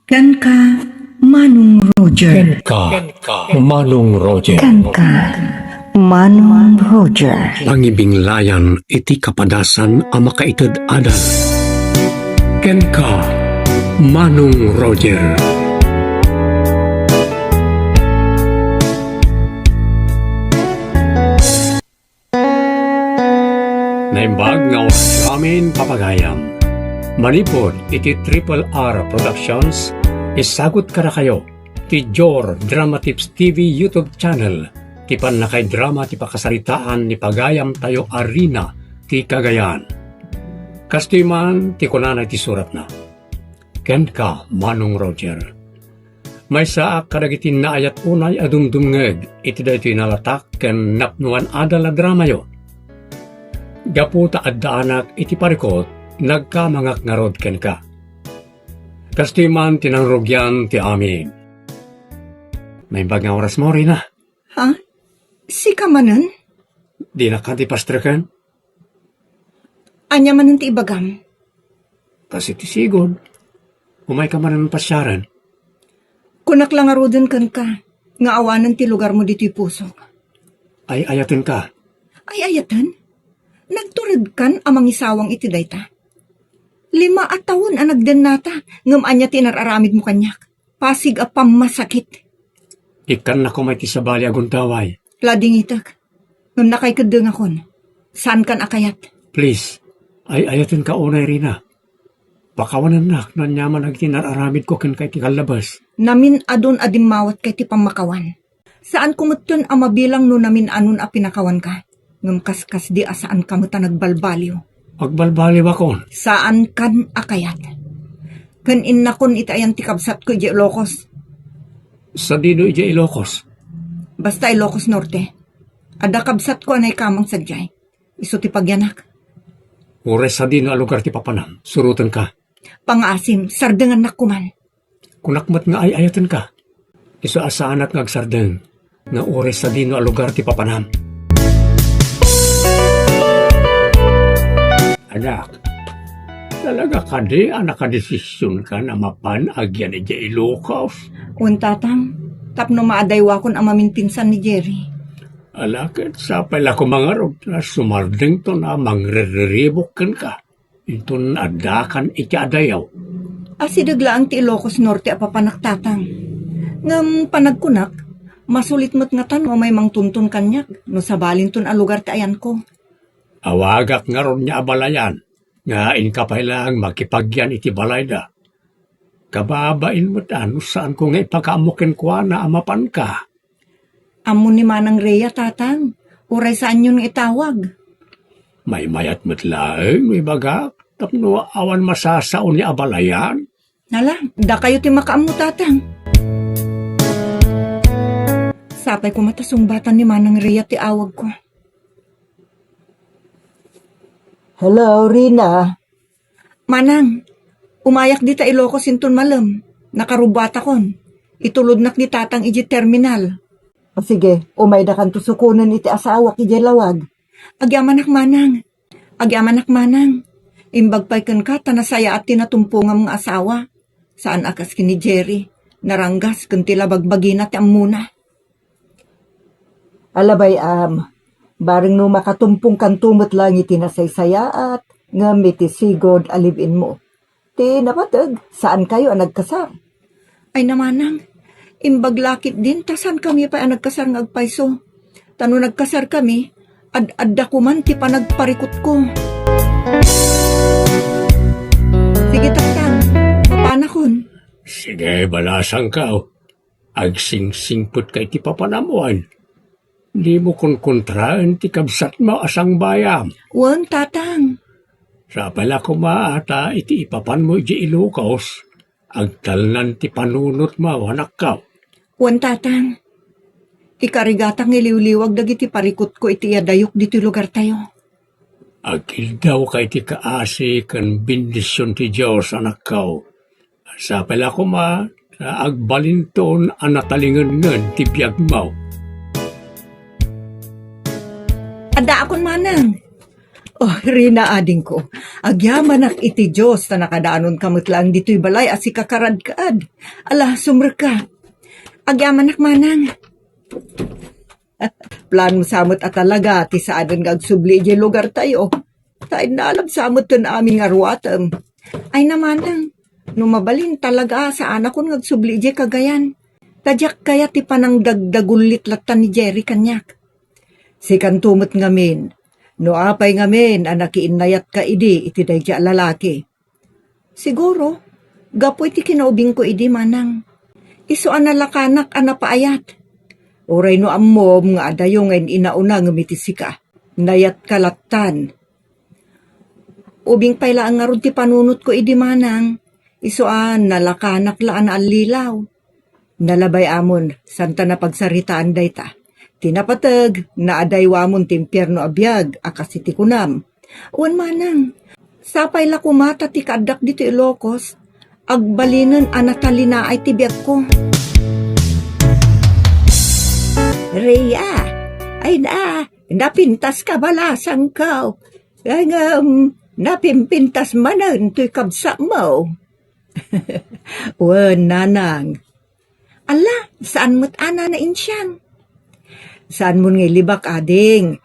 Kan ka Manong Roger. Manong Roger. Kan ka Manong Roger. Pangibinglayan iti kapadasan a makaited adan. Ken ka Manong Roger. Naimbag nga oras sa amin papagayam. Manipod iti Triple R Productions, isagot kara kayo ti Jor Drama Tips TV YouTube channel, ti panakay drama ti pakasaritaan ni pagayam tayo arena ti Cagayan. Kastoy man ti kunanay ti surat na. Ken ka Manong Roger. May saak kadagiti naayat unay adumdumngeg iti daytoy nalatak ken napnuan adal a drama yo. Gaputa at daanak iti parikot, nagkamangak nga rod ken ka. Kastoy man tinangrugyan ti amin. May bagang oras mo rin na. Ha? Si ka manan? Di na ka ti pastriken? Anya manan ti ibagam? Kasi ti sigod. Umay ka man ng pasyaran. Kunak lang arodan kan ka. Nga awanan ti lugar mo dito'y pusok. Ay ayatin ka. Ay ayatan? Nagturad kan amang isawang iti dayta. 5 taon ang nagden nata, ngam anya tinararamid mo kanyak. Pasig a pamasakit. Ikan na kumay ti sabali aguntaway. Lading itak, ngam nakay kadeng akon. Saan kan akayat? Please, ay ayatin ka unay rina. Pakawanan nak, nanyaman ang tinararamid ko ken kay ti kalabas. Namin adon adimawat kay ti pamakawan. Saan kumutun ang mabilang no namin anon a pinakawan ka? Ngam kaskas di asaan kamuta nagbalbaliw. Agbalbali ba kon? Saan kan akayat? Kan innakon itayan ti kabsat ko iti Ilocos. Sa dino ija Ilocos. Basta Ilocos Norte. Ada kabsat ko anay kamang sadyay. Iso ti pagyanak. Ures sa dino a lugar ti papanam. Surutan ka. Pangasim, sardengan nakuman. Kunakmat nga ay ayatin ka. Iso asaan at ngagsardeng. Nga ures sa dino a lugar ti papanam. Anak, talaga ka di anak ka desisyon ka na mapan agyan ni Ilocos. Untatang, tapno maadaywa kon ang mamintinsan ni Jerry. Alakit sa pala ko mga rog na sumardeng to na mangre-ribok ka. Ito na adakan iti adayaw. Asidagla ang ti Ilocos Norte a papanaktatang. Ngam panagkunak, masulit mo't nga tan o may mangtuntun kanyak no sabalin ton a lugar ti ayan ko. Awagak nga ron niya abalayan, nga inkapailang makipagyan iti balayda. Kababain mo ano saan ko nga ipakamukin ko na amapan ka. Amo ni Manang Rhea, tatang. Uray saan yun itawag? May mayat matlaeng, may bagak, tapno awan masasaon ni abalayan. Nala, da kayo ti makaamu, tatang. Sapay ko matasumbatan ni Manang Rhea ti awag ko. Hello, Rina. Manang, umayak di ta Ilocos sinton malam. Nakarubata kon. Itulod nak ni tatang iji terminal. O sige, umay da kan tusukunan iti asawa ki lawag. Agyaman nak manang. Imbagpay kan ka, tanasaya at tinatumpungam ng asawa. Saan akas kini Jerry? Naranggas kan tila bagbagina ti amuna. Alabay baring no makatumpong kan tumot lang iti nasaysaya at nga miti sigod alibin mo. Ti napatag, saan kayo ang nagkasar? Ay namanang, imbaglakit din, tasan kami pa ang nagkasar ng agpayso. Tano nagkasar kami, ad-adda ko man ti panagparikot ko. Sige tatang, mapanakon. Sige, balasang ka. Agsingsingput kay ti papanamuan. Di mo kontraan ti kabsat mo asang bayam. Wan tatang. Sa pala ko maata iti ipapan mo iti Ilocos. Agtalnan ti panunot mo anak ka. Wan tatang. Ikarigatang iliw-liwag dagiti parikot ko iti adayok dito lugar tayo. Agil daw kay ti kaasi kan bindisyon ti Diyos anak ka. Sa pala ko sa agbalinton anatalingan ngan ti biyag mo. Ada akon manang. Oh, Rina ading ko. Agyaman iti Diyos na nakadaanon kamot lang dito'y balay asi kakaradkaad. Ala, sumr ka. Agyaman manang. Plan mo samot at talaga, ti saadan gagsubli di lugar tayo. Tayo na alam samot to na aming arwatam. Ay namanang, numabalin talaga sa anak ko ngagsubli di kagayan. Tadyak kaya ti panang dagdagulit latan ni Jerry kanyak. Sikan tumot ngamin. No apay ngamin, anak iinayat ka idi, iti dayja lalaki. Siguro, gapo iti kinaubing ko idi manang. Iso analakanak anapaayat. Oray no ammom nga adayo ngayon inauna ngamitisi ka. Nayat kalatan. Ubing payla ang nga ti panunot ko idi manang. Iso nalakanak laan alilaw. Nalabay amon, santa na pagsaritaan dayta. Tinapatag, naadaywamon timpierno abiyag, akasiti kunam. Uwan manang, sapay la kumata ti kadak dito Ilocos, agbalinan anatalina ay tibiyag ko. Rhea, ay napintas ka balasang ka. Ay napimpintas manan to'y kabsa mo. Uwan nanang. Ala, saan mo't ana na insyang? Saan mo nga libak ading?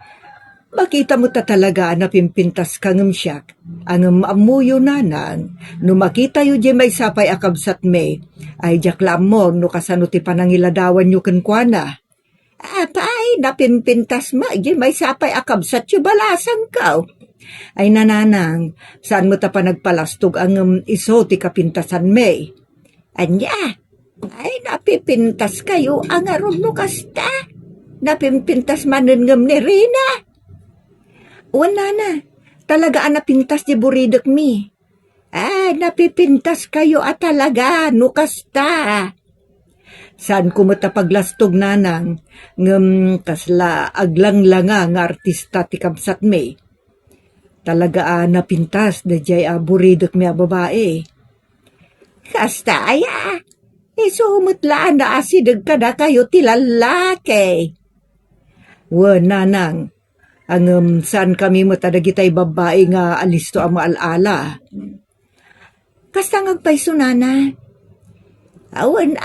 Makita mo ta talaga na pimpintas kang siyak. Ang amuyo nanang, no makita yu di may sapay akabsat me, ay jaklam mo no kasano ti panangiladawan yu kenkwana. Apay, napimpintas ma, di may sapay akabsat yu balasang ka. Ay nananang, saan mo ta pa nagpalastog ang iso ti kapintasan me? Anya, ay napipintas kayo ang aron no kasta. Napimpintas manen ngam ni Rina. Wala na. Talaga napintas di buridok mi. Napipintas kayo talaga. Nukasta. Saan kumata paglastog nanang ngam kasla aglang-langa nga artista ti kabsat mi. Talaga napintas da jay buridok mi babae. Kasta aya. Isumutlaan na asidag kada kayo ti lalaki. Nanang, ang saan kami matadagitay babae nga alisto ang maalala. Kasta ngagpaiso nana. Awan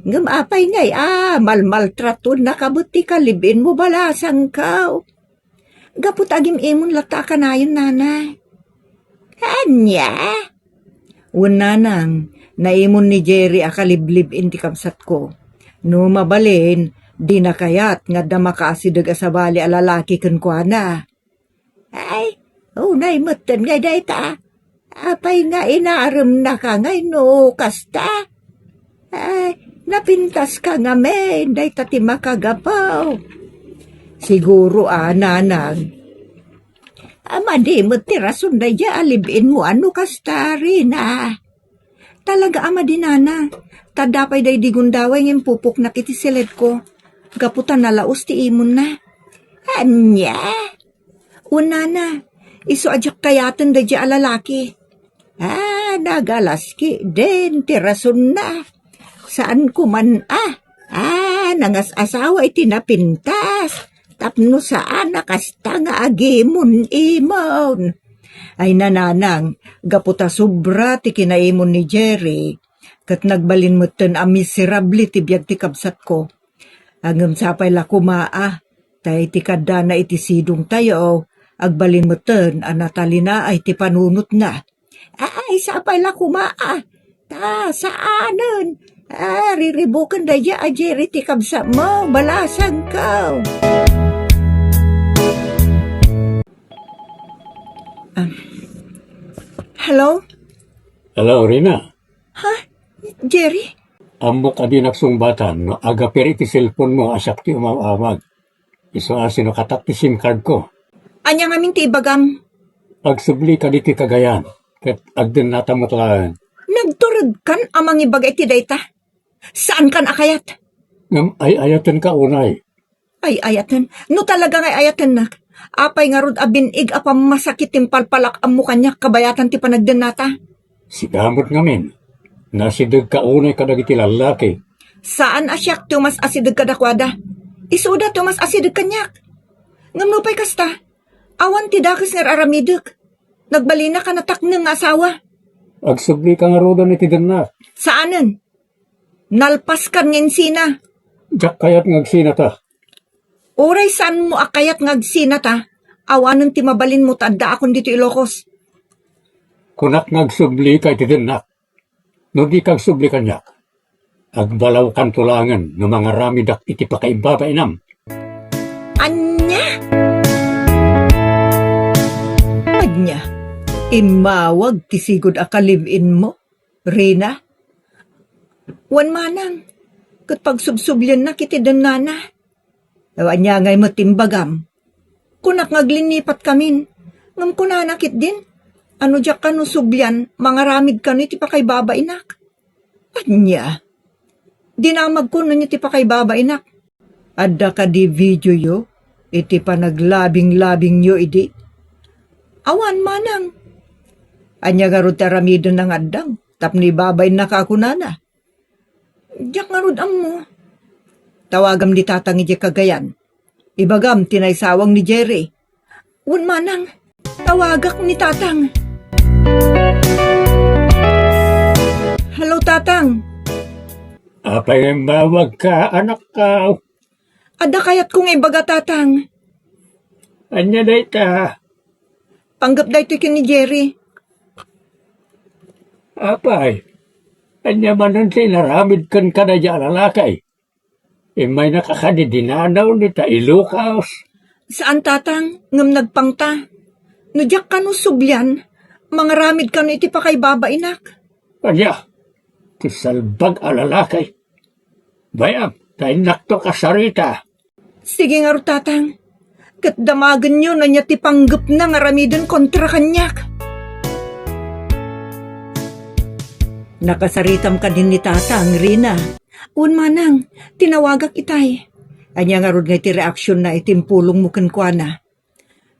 ngam apay ngay malmaltrato na kabuti kalibin mo balasang kao. Gapot agim imon lata kanayon nana. Anya? Nanang, naimon ni Jerry akaliblib inti kamsat ko. No mabalin, di na kayat nga damakasidag asabali alalaki kenkwana. Ay, naimatan nga dayta. Apay nga inaaram na ka ngay no, kasta. Ay, napintas ka nga men, dayta ti makagapaw. Siguro nanang. Amadi mo ti rason dayja alibin mo ano kasta rin Talaga amadi nana. Tadapay day digundaway ng pupok na kiti silid ko. Gaputan na laos ti imon na. Anya? Una na. Iso adyak kayatan da dya alalaki. Nagalaski din. Tirason na. Saan ko man nangas asawa iti napintas. Tapno saan nakasta nga agimon imon. Ay nananang. Gaputa sobra ti kinaimon ni Jerry. Kat nagbalin mo ten miserabli ti biyag ti kabsat ko. Angam sapay la kumaa, tay ti kada na iti sidong tayo, agbalin mo ten, anatalina ay ti panunot na. Ay, sapay la kumaa, saanan? Riribukan da ya Jerry ti kabsat mo, balasang ka. Hello? Hello, Rina. Jerry? Ambok adi nagsungbatan, no agapir iti cellphone mo asak ti umamamag. Iso sino katak ti SIM card ko. Anyang aming ti ibagam. Agsubli ka di ti Cagayan, ket agden natamatlaan. Nagturod kan amang ibagay ti dayta. Saan kan akayat? Ngam ay ayatan ka unay. Ay ayatan. No talaga ngay ayatan na. Apay nga rod abinig apam masakit timpalpalak ang mukha niya kabayatan ti panagden nata. Sigamot ngamin. Nasidag ka unay kadagiti lalaki. Saan asyak tumas asidag kadakwada? Isuda tumas asidag kanyak. Ngamnupay kasta. Awan ti dakas nga aramidek. Nagbalina ka natak ng asawa. Agsubli ka nga roda ni tidernak. Saanan? Nalpas ka ng sina. Jak kayat ngagsinata. Oray saan mo akayat ngagsinat ha? Awanan ti mabalin mo tanda akong dito Ilocos. Kunak ngagsubli kay tidernak. No di kag subli kanyak. Agbalaw kan tulangan ng mga ramidak iti pakaibaba inam. Anya? Anya? Imawag ti sigod aka live-in mo, Rina? Wan manang, kat pagsubsublyan na kiti den nana. Ewan niya ngay matimbagam. Kunak ngaglinipat kamin, ngam kunanakit din. Ano diyak ka no sublyan, mga ramid ka no iti pa kay baba inak. Anya? Dinamag ko no iti pa kay baba inak. Adda ka di video yo, iti pa naglabing-labing yo idi. Awan manang. Anya garud taramidon ng addang, tapni babay na kakunana. Diyak nga rod mo. Tawagam di tatang iti kagayan. Ibagam tinaysawang ni Jerry. Un manang, tawagak ni tatang. Hello tatang. Apay mawag ka, anak ka. Ada kayat kong ibaga tatang. Anya day ta. Panggap da ito ni Jerry. Apay, anya manan sinaramid kan ka na dyan lalakay. May nakakadidinanaw ni ta Ilukaos. Saan tatang? Ngam nagpangta. No diyak ka no sublyan, mga ramid ka no iti pa kay baba inak. Anya, ti salbag alalakay. Bayam, tayo nakto ka sarita. Sige nga ro tatang. Kat damagan nyo na niya ti panggap na nga ramidon kontra kanyak. Nakasaritam ka din ni tatang, Rina. Un manang, tinawagak itay. Anya nga rod nga iti reaksyon na itimpulong mo kankwana.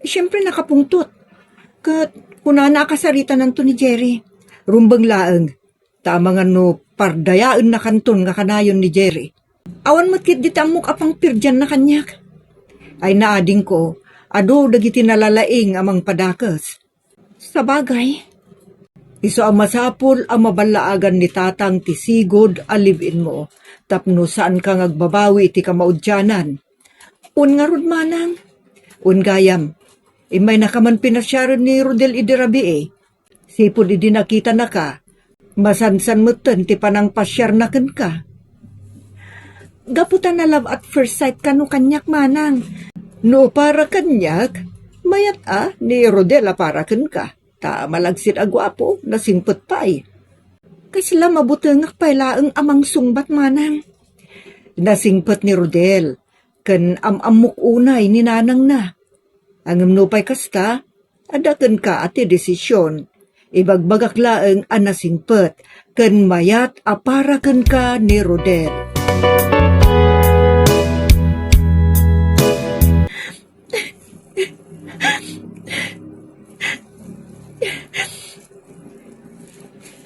Siyempre nakapungtot. Kat kunana kasarita nanto ni Jerry. Rumbang laeng. Tama nga no pardayaan na kanton nga kanayon ni Jerry. Awan matkit di tamok apang pirdyan na kanyak. Ay naading ko, ado dagiti nalalaing amang padakas. Sa bagay, iso ang masapul ang mabalaagan ni tatang ti sigod alibin mo, tapno saan ka ngagbabawi ti kamaudyanan. Un nga rod manang, un gayam, imay nakaman pinasyaran ni Rodel Idirabi Sipod idi nakita na ka, masansan mo ti panang pasyar na ka. Gaputan na love at first sight ka no kanyak manang. No para kanyak, mayat ni Rodela para ka. Ta malagsit agwapo, nasimpot pa Kasla mabutengak pailaeng amang sungbat manang. Nasingpot ni Rodel, ken amamuk unay ni nanang na. Ang nupay kasta, adaken ka ati desisyon. Ibagbagak laeng anasingpot, ken mayat aparaken ka ni Rodel.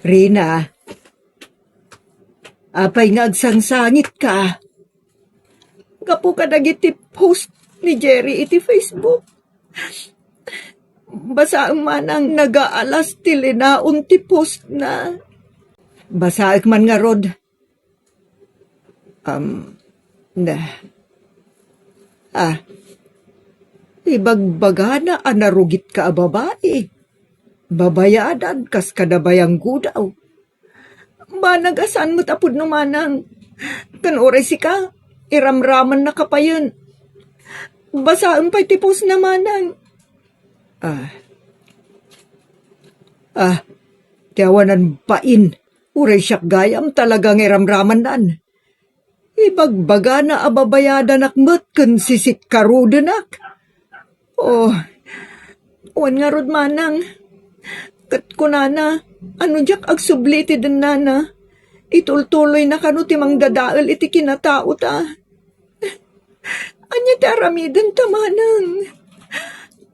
Rina, apay nga agsangsangit ka. Kapo ka nagiti post ni Jerry iti Facebook. Basaang manang nagaalas ti linaon ti post na. Basaak man nga rod. Ibagbaga na anarugit ka a babae. Babayadan kas kadabayang gudaw. Managasan mo tapod no manang. Kan oray si ka, iramraman na kapayan. Basaan pa'y tipos na manang. Tiyawanan pain. Uray siyak gayam talagang iramraman nan. Ibagbaga na ababayadan akmat kan sisit karudanak. Wan nga rod manang. Kat kunana, ano jak agsubliti din nana. Itultuloy na kano timang dadaal iti kinatao ta. Anya taramidan tamanang.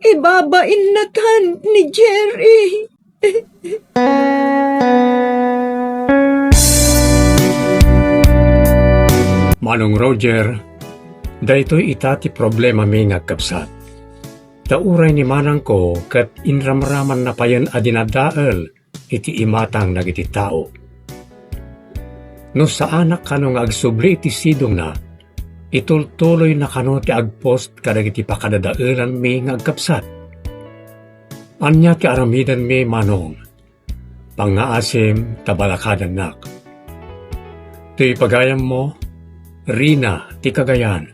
Ibabain na tan ni Jerry. Manong Roger, daytoy itati problema may ngagkapsat. Tauray ni manang ko kat inramraman na payan adinadael iti imatang nagiti tao. No sa anak kano nga agsubli iti sidong na, itultuloy na kano ti agpost kadagiti pakadadaelan mi nga agkapsat. Anya ti aramidan mi manong, pangaasim tabalakadan nak. Ti pagayam mo, Rina ti Cagayan,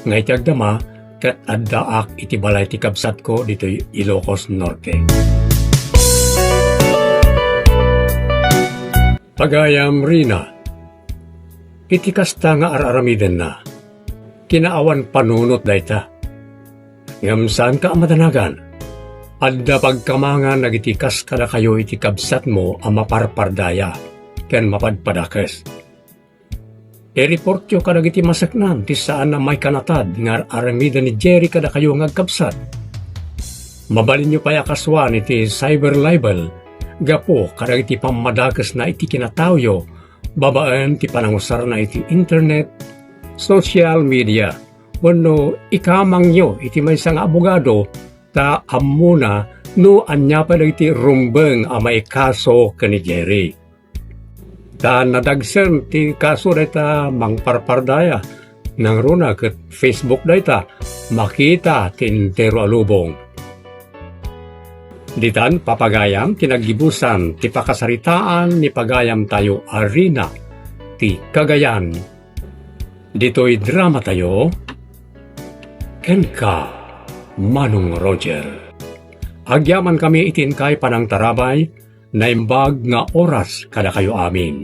nga iti agdama kat addaak iti balay ti kabsat ko dito Ilocos Norte. Pagayam Rina, iti kasta nga araramidan na, kinaawan panunot dayta. Ngamsan ka amadanagan, adda pagkamangan nagitikas kada kayo iti kabsat mo ang maparpardaya, ken mapadpadakes. I-reportyo kada iti masaknan ti saan na may kanatad nga aramidan ni Jerry kada kayo nga agkabsat. Mabalin nyo paya kaswan iti cyber libel, gapo kada iti pamadakas na iti kinatawyo, babaan ti panangusar na iti internet, social media, wano ikamang nyo iti may isang abogado, ta amuna no anya pa iti rumbeng a may kaso ka ni Jerry. Ta nadagsen ti kaso dayta mangparpardaya, nang runa ket Facebook dayta, makita ti entero alubong. Ditan papagayam tinagibusan ti pakasaritaan ni pagayam tayo Arina ti Cagayan. Dito'y drama tayo, ken ka Manong Roger. Agyaman kami itin kay panang tarabay, na imbag nga oras kada kayo amin.